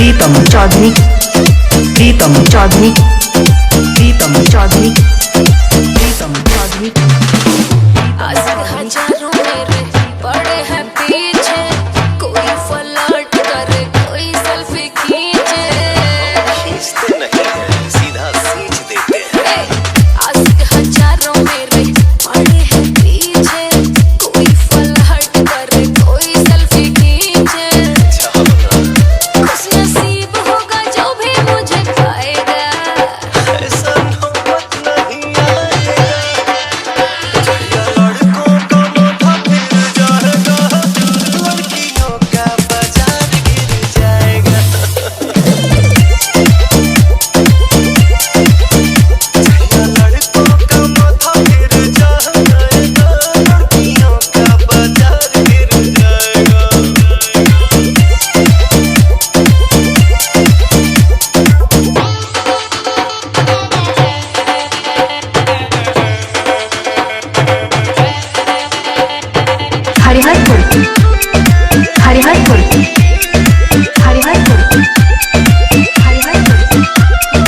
प्रीतम चौधरी, प्रीतम चौधरी, प्रीतम चौधरी, प्रीतम चौधरी। हजारों मेरे पड़े हैं पीछे, कोई फ्लर्ट करे कोई सेल्फी खींचे। खींचते नहीं है, सीधा सींच देते हैं। हजारों मेरे पड़े हैं पीछे, कोई फ्लर्ट करे कोई सेल्फी खींचे। खुश नसीब होगा जो भी मुझे पाएगा, ऐसा नौबत नहीं आएगा। लड़कों का माथा फिर जाएगा, लड़कियों का बाजार गिर जाएगा। लड़कों का माथा फिर जाएगा, लड़कियों का बाजार गिर जाएगा। हरिहरपुर, हरिहरपुर, हरिहरपुर, हरिहरपुर।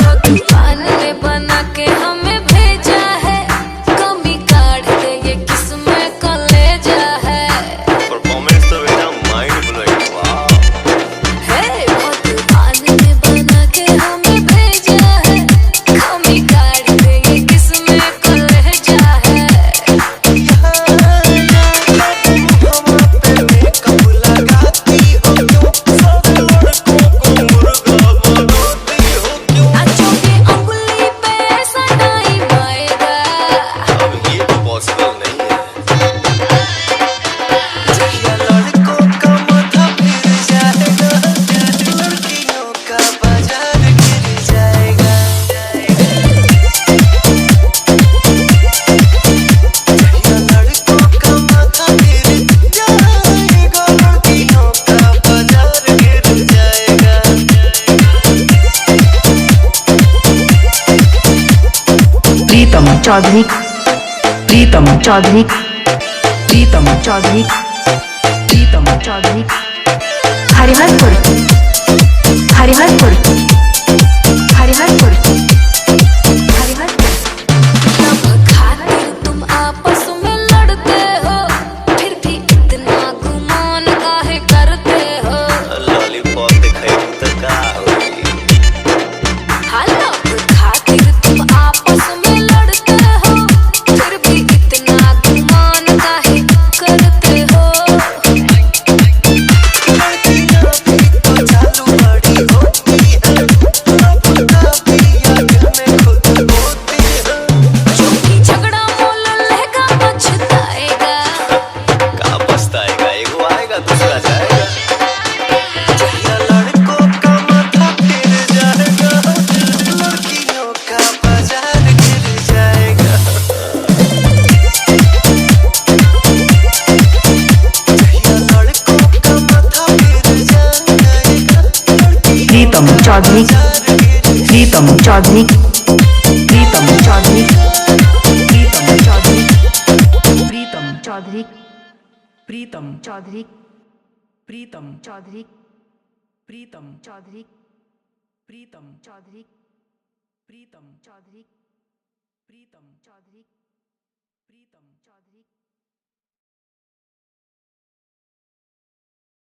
भगवान ने बना के हमें भेजा है, कमी काट के ये किस्में कलेजा है। परफॉर्मेंस तो बेटा माइंड ब्लोइंग। वाह, हे भगवान ने बना के हमें भेजा है, कमी काट के ये किस्में कलेजा है। नाचों की उंगली पे ऐसा टाइम आएगा, अब ये तो पॉसिबल नहीं है। लड़कों का माथा फिर जाएगा, लड़कियों का बाजार गिर जाएगा। लड़कों का माथा फिर जाएगा, लड़कियों का बाजार गिर जाएगा। प्रीतम चौधरी, प्रीतम चौधरी, प्रीतम चौधरी, प्रीतम चौधरी। हरिहरपुर, हरिहरपुर, हरिहरपुर, हरिहरपुर। लब खातिर तुम आपस में लड़ते हो, फिर भी इतना गुमान काहे करते हो। लॉलीपॉप दिखाई तो का होगी। हाँ, लब खातिर तुम आपस में लड़ते हो, फिर भी इतना गुमान काहे करते हो। चालू बड़ी होती है, अपना भी आग में खुद होती है। जो भी झगड़ा मोल लेगा पछताएगा, का पछताएगा, एगो आएगा दूसरा जाएगा। लड़कों का माथा फिर जाएगा, लड़कियों का बाजार गिर जाएगा। लड़कों का माथा फिर जाएगा, प्रीतम चौधरी, प्रीतम चौधरी, प्रीतम चौधरी, प्रीतम चौधरी, प्रीतम चौधरी, प्रीतम चौधरी, प्रीतम चौधरी, प्रीतम चौधरी, प्रीतम चौधरी, प्रीतम चौधरी, प्रीतम चौधरी, प्रीतम चौधरी।